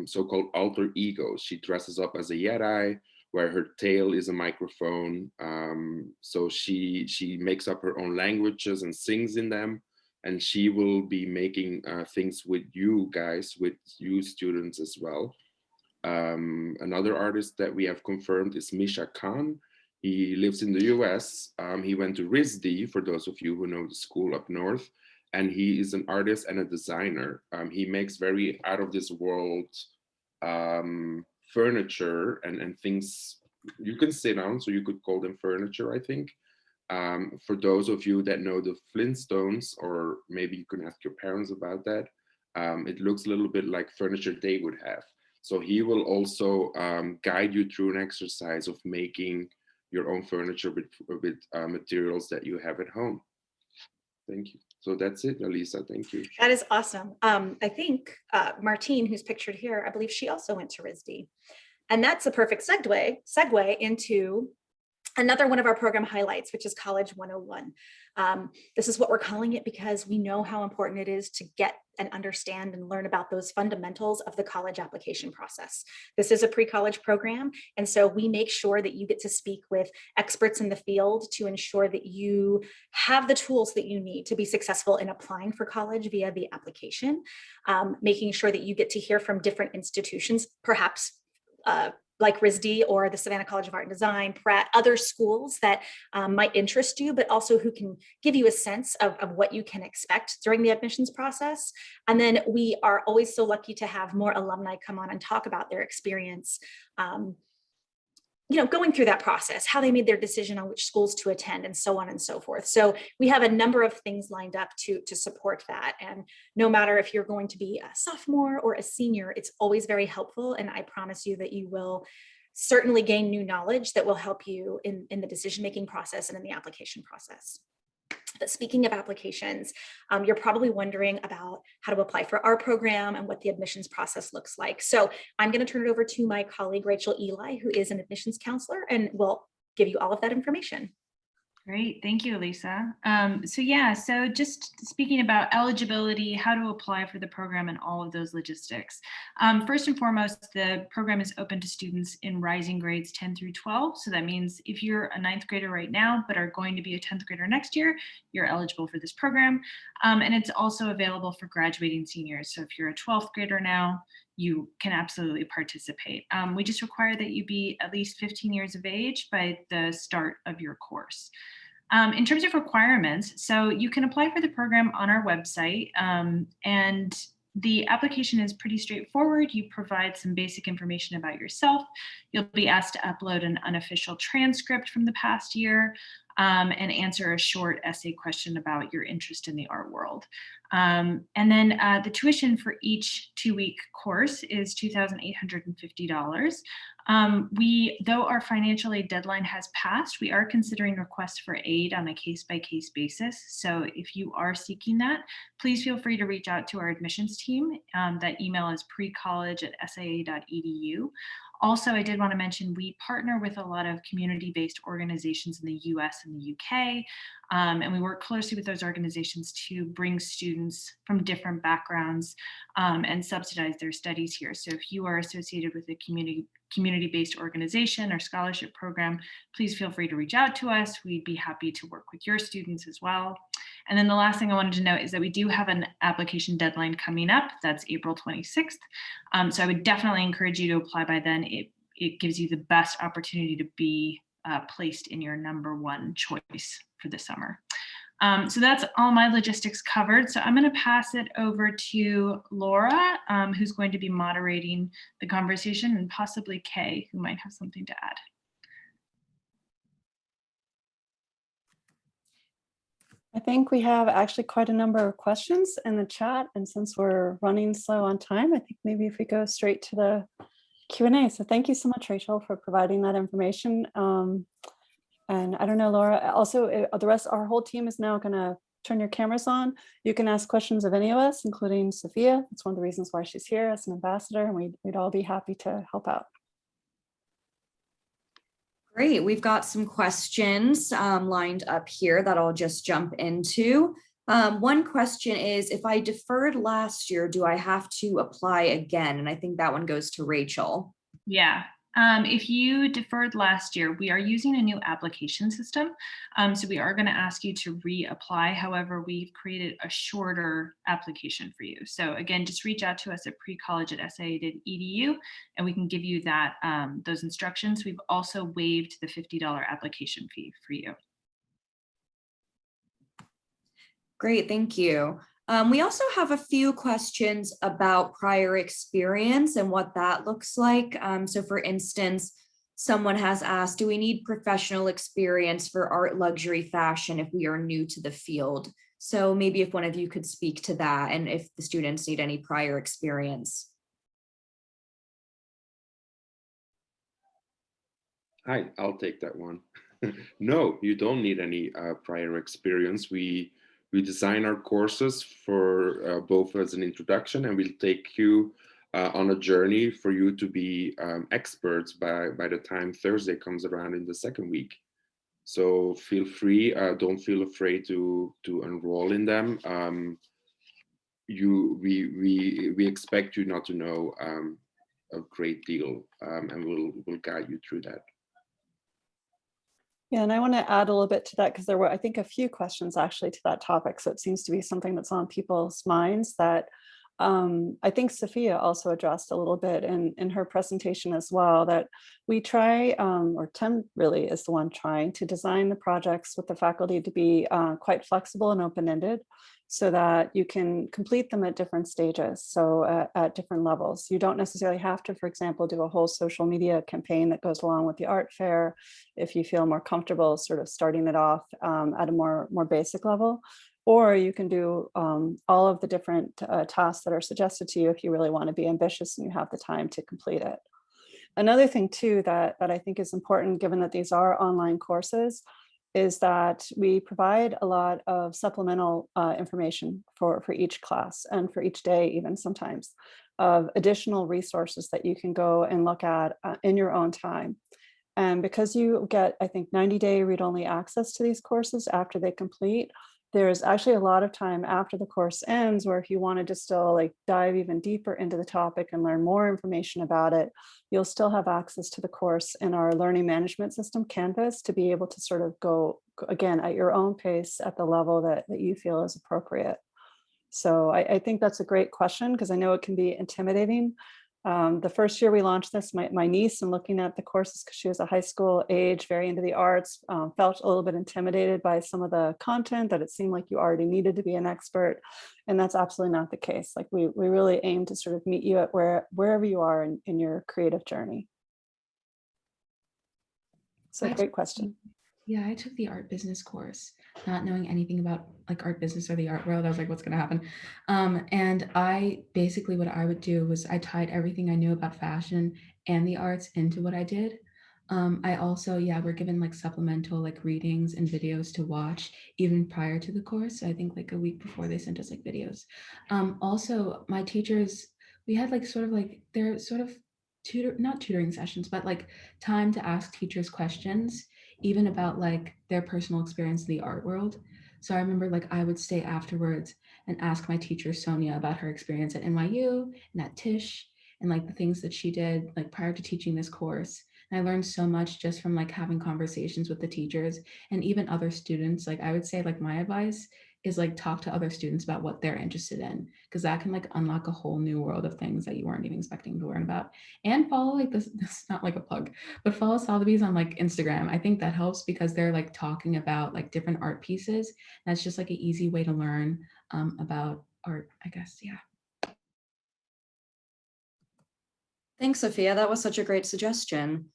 so-called alter egos. She dresses up as a Jedi, where her tail is a microphone. So she makes up her own languages and sings in them. And she will be making things with you guys, with you students as well. Another artist that we have confirmed is Misha Khan. He lives in the US. He went to RISD, for those of you who know the school up north. And he is an artist and a designer. He makes very out of this world furniture and things you can sit on, so you could call them furniture, I think. For those of you that know the Flintstones, or maybe you can ask your parents about that, it looks a little bit like furniture they would have. So he will also guide you through an exercise of making your own furniture with materials that you have at home. Thank you. So that's it, Elisa. Thank you. That is awesome. I think Martine, who's pictured here, I believe she also went to RISD. And that's a perfect segue into another one of our program highlights, which is College 101. This is what we're calling it because we know how important it is to get and understand and learn about those fundamentals of the college application process. This is a pre-college program, and so we make sure that you get to speak with experts in the field to ensure that you have the tools that you need to be successful in applying for college via the application, making sure that you get to hear from different institutions, perhaps like RISD or the Savannah College of Art and Design, Pratt, other schools that might interest you, but also who can give you a sense of what you can expect during the admissions process. And then we are always so lucky to have more alumni come on and talk about their experience, going through that process, how they made their decision on which schools to attend, and so on and so forth. So we have a number of things lined up to support that. And no matter if you're going to be a sophomore or a senior, it's always very helpful. And I promise you that you will certainly gain new knowledge that will help you in the decision-making process and in the application process. But speaking of applications, you're probably wondering about how to apply for our program and what the admissions process looks like. So I'm going to turn it over to my colleague, Rachel Eli, who is an admissions counselor, and will give you all of that information. Great, thank you, Elisa. So just speaking about eligibility, how to apply for the program and all of those logistics. First and foremost, the program is open to students in rising grades 10 through 12. So that means if you're a 9th grader right now, but are going to be a 10th grader next year, you're eligible for this program. And it's also available for graduating seniors. So if you're a 12th grader now, you can absolutely participate. We just require that you be at least 15 years of age by the start of your course. In terms of requirements, so you can apply for the program on our website, and the application is pretty straightforward. You provide some basic information about yourself. You'll be asked to upload an unofficial transcript from the past year, and answer a short essay question about your interest in the art world. And then the tuition for each 2-week course is $2,850. Though our financial aid deadline has passed, we are considering requests for aid on a case-by-case basis. So if you are seeking that, please feel free to reach out to our admissions team. That email is precollege@saa.edu. Also, I did want to mention we partner with a lot of community-based organizations in the US and the UK, and we work closely with those organizations to bring students from different backgrounds and subsidize their studies here. So if you are associated with a community-based organization or scholarship program, please feel free to reach out to us. We'd be happy to work with your students as well. And then the last thing I wanted to note is that we do have an application deadline coming up. That's April 26th. So I would definitely encourage you to apply by then. It gives you the best opportunity to be placed in your #1 choice for the summer. So that's all my logistics covered. So I'm going to pass it over to Laura, who's going to be moderating the conversation, and possibly Kay, who might have something to add. I think we have actually quite a number of questions in the chat, and since we're running slow on time, I think maybe if we go straight to the Q&A. So thank you so much, Rachel, for providing that information. And I don't know, Laura, also the rest, our whole team is now going to turn your cameras on. You can ask questions of any of us, including Sophia. That's one of the reasons why she's here as an ambassador, and we'd all be happy to help out. Great, we've got some questions lined up here that I'll just jump into. One question is, if I deferred last year, do I have to apply again? And I think that one goes to Rachel. Yeah. If you deferred last year, we are using a new application system. So we are going to ask you to reapply. However, we've created a shorter application for you. So again, just reach out to us at precollege@sia.edu and we can give you that those instructions. We've also waived the $50 application fee for you. Great, thank you. We also have a few questions about prior experience and what that looks like. So for instance, someone has asked, do we need professional experience for art, luxury, fashion if we are new to the field? So maybe if one of you could speak to that and if the students need any prior experience. Hi, I'll take that one. No, you don't need any prior experience. We design our courses for both as an introduction, and we'll take you on a journey for you to be experts by the time Thursday comes around in the second week. So feel free, don't feel afraid to enroll in them. We expect you not to know a great deal, and we'll guide you through that. Yeah, and I want to add a little bit to that because there were, I think, a few questions actually to that topic. So it seems to be something that's on people's minds that I think Sophia also addressed a little bit in her presentation as well, that we try, or Tim really is the one trying to design the projects with the faculty to be quite flexible and open-ended so that you can complete them at different stages, so at different levels. You don't necessarily have to, for example, do a whole social media campaign that goes along with the art fair if you feel more comfortable sort of starting it off at a more basic level. Or you can do all of the different tasks that are suggested to you if you really want to be ambitious and you have the time to complete it. Another thing too that I think is important, given that these are online courses, is that we provide a lot of supplemental information for each class and for each day, even sometimes, of additional resources that you can go and look at in your own time. And because you get, I think, 90-day read-only access to these courses after they complete, there's actually a lot of time after the course ends where if you wanted to still like dive even deeper into the topic and learn more information about it, you'll still have access to the course in our learning management system, Canvas, to be able to sort of go again at your own pace at the level that you feel is appropriate. So I think that's a great question because I know it can be intimidating. The first year we launched this, my niece, and looking at the courses because she was a high school age, very into the arts, felt a little bit intimidated by some of the content that it seemed like you already needed to be an expert. And that's absolutely not the case. Like we really aim to sort of meet you at wherever you are in your creative journey. So great question. Yeah, I took the art business course, not knowing anything about like art business or the art world. I was like, what's going to happen? And I basically what I would do was I tied everything I knew about fashion and the arts into what I did. I also, we're given like supplemental like readings and videos to watch even prior to the course. So I think like a week before they sent us like videos. Also, my teachers, we had like they're sort of not tutoring sessions, but like time to ask teachers questions even about like their personal experience in the art world. So I remember like I would stay afterwards and ask my teacher Sonia about her experience at NYU and at Tisch. and like the things that she did like prior to teaching this course. And I learned so much just from like having conversations with the teachers and even other students. Like I would say like my advice is like talk to other students about what they're interested in, because that can like unlock a whole new world of things that you weren't even expecting to learn about. And follow like this is not like a plug, but follow Sotheby's on like Instagram. I think that helps because they're like talking about like different art pieces. That's just like an easy way to learn about art, I guess. Yeah. Thanks, Sophia. That was such a great suggestion.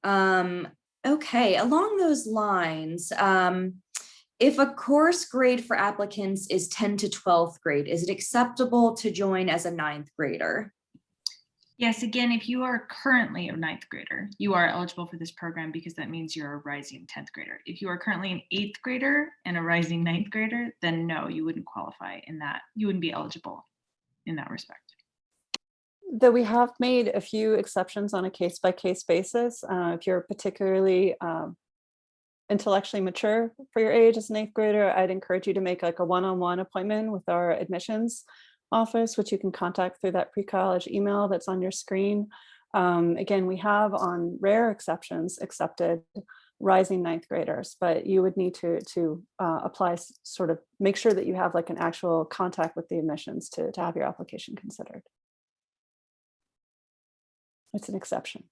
Okay, along those lines, if a course grade for applicants is 10 to 12th grade, is it acceptable to join as a 9th grader? Yes, again, if you are currently a 9th grader, you are eligible for this program because that means you're a rising 10th grader. If you are currently an 8th grader and a rising 9th grader, then no, you wouldn't qualify in that. You wouldn't be eligible in that respect. Though we have made a few exceptions on a case-by-case basis. If you're particularly intellectually mature for your age as an 8th grader, I'd encourage you to make like a one-on-one appointment with our admissions office, which you can contact through that pre-college email that's on your screen. Again, we have on rare exceptions accepted rising 9th graders, but you would need to apply, sort of make sure that you have like an actual contact with the admissions to have your application considered. It's an exception.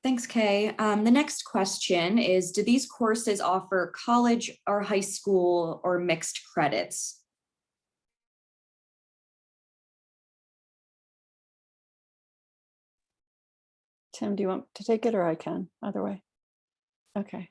Thanks, Kay. The next question is, do these courses offer college or high school or mixed credits? Tim, do you want to take it, or I can? Either way. Okay.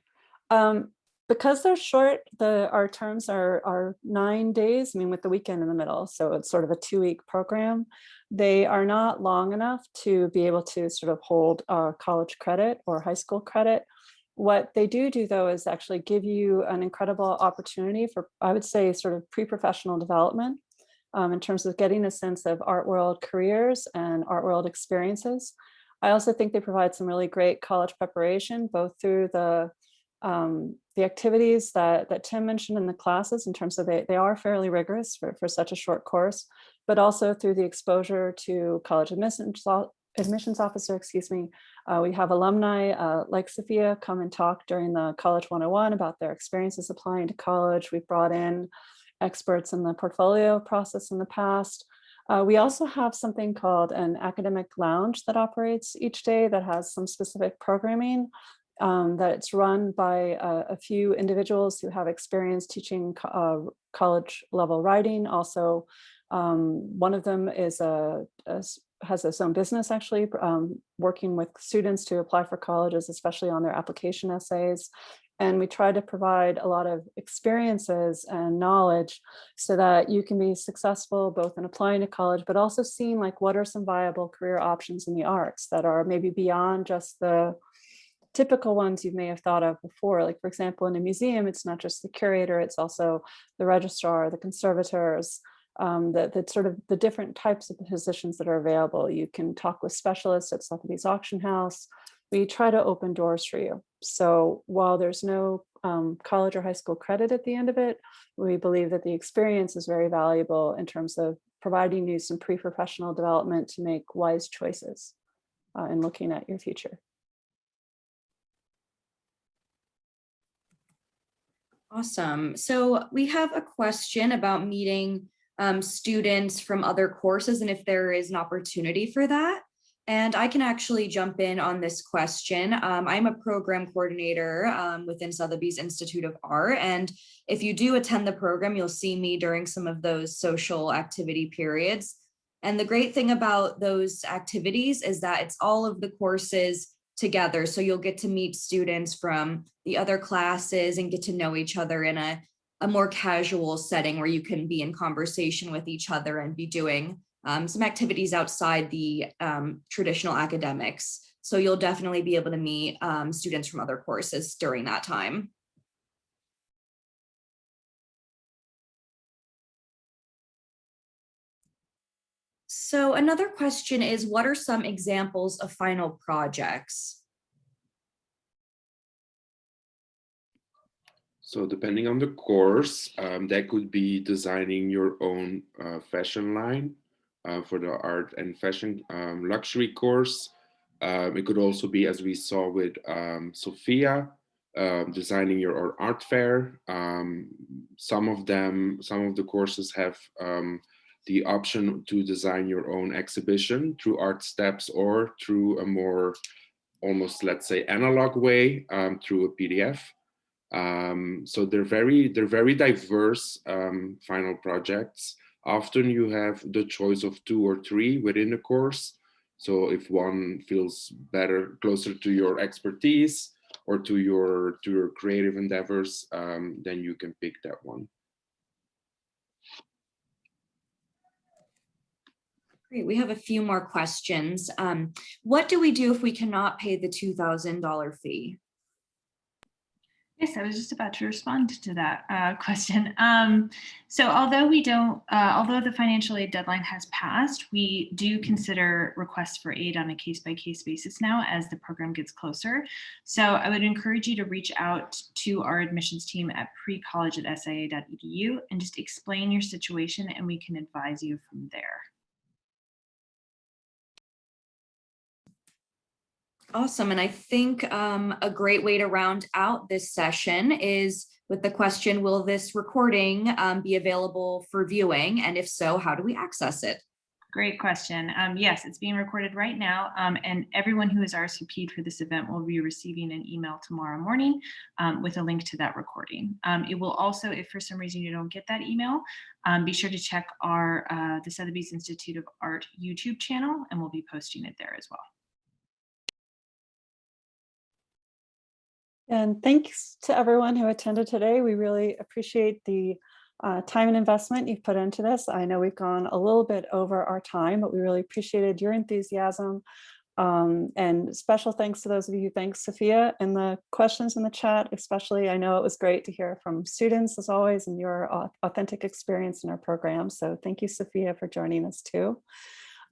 Because they're short, our terms are 9 days, I mean, with the weekend in the middle. So it's sort of a 2-week program. They are not long enough to be able to sort of hold college credit or high school credit. What they do though is actually give you an incredible opportunity for, I would say, sort of pre-professional development in terms of getting a sense of art world careers and art world experiences. I also think they provide some really great college preparation, both through the activities that Tim mentioned in the classes, in terms of they are fairly rigorous for such a short course, but also through the exposure to college admissions officer, excuse me. We have alumni like Sophia come and talk during the College 101 about their experiences applying to college. We've brought in experts in the portfolio process in the past. We also have something called an academic lounge that operates each day that has some specific programming that's run by a few individuals who have experience teaching college level writing. Also, one of them has his own business, actually, working with students to apply for colleges, especially on their application essays. And we try to provide a lot of experiences and knowledge so that you can be successful both in applying to college, but also seeing like what are some viable career options in the arts that are maybe beyond just the typical ones you may have thought of before. Like, for example, in a museum, it's not just the curator, it's also the registrar, the conservators, the sort of the different types of positions that are available. You can talk with specialists at Sotheby's auction house. We try to open doors for you. So while there's no college or high school credit at the end of it, we believe that the experience is very valuable in terms of providing you some pre-professional development to make wise choices in looking at your future. Awesome. So we have a question about meeting students from other courses and if there is an opportunity for that. And I can actually jump in on this question. I'm a program coordinator within Sotheby's Institute of Art. And if you do attend the program, you'll see me during some of those social activity periods. And the great thing about those activities is that it's all of the courses together. So you'll get to meet students from the other classes and get to know each other in a more casual setting where you can be in conversation with each other and be doing some activities outside the traditional academics. So you'll definitely be able to meet students from other courses during that time. So another question is, what are some examples of final projects? So depending on the course, that could be designing your own fashion line. for the art and fashion luxury course. It could also be, as we saw with Sophia, designing your own art fair. Some of the courses have the option to design your own exhibition through art steps or through a more almost, let's say, analog way through a PDF. So they're very diverse final projects. Often you have the choice of 2 or 3 within the course. So if one feels better, closer to your expertise or to your creative endeavors, then you can pick that one. Great, we have a few more questions. What do we do if we cannot pay the $2,000 fee? Yes, I was just about to respond to that question. So although although the financial aid deadline has passed, we do consider requests for aid on a case-by-case basis now as the program gets closer. So I would encourage you to reach out to our admissions team at precollege@sia.edu and just explain your situation, and we can advise you from there. Awesome. And I think a great way to round out this session is with the question, will this recording be available for viewing? And if so, how do we access it? Great question. Yes, it's being recorded right now, and everyone who is RSVP'd for this event will be receiving an email tomorrow morning with a link to that recording. It will also, if for some reason you don't get that email, be sure to check our the Sotheby's Institute of Art YouTube channel, and we'll be posting it there as well. And thanks to everyone who attended today. We really appreciate the time and investment you've put into this. I know we've gone a little bit over our time, but we really appreciated your enthusiasm. And special thanks to those of you who thanked Sophia and the questions in the chat, especially. I know it was great to hear from students as always and your authentic experience in our program. So thank you, Sophia, for joining us too.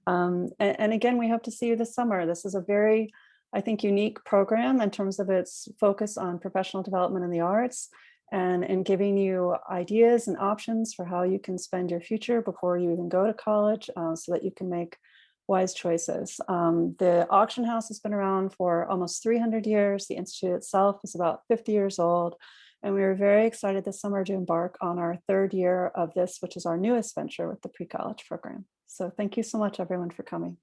And again, we hope to see you this summer. This is a very, I think, unique program in terms of its focus on professional development in the arts and in giving you ideas and options for how you can spend your future before you even go to college so that you can make wise choices. The auction house has been around for almost 300 years. The Institute itself is about 50 years old. And we were very excited this summer to embark on our 3rd year of this, which is our newest venture with the pre-college program. So thank you so much, everyone, for coming.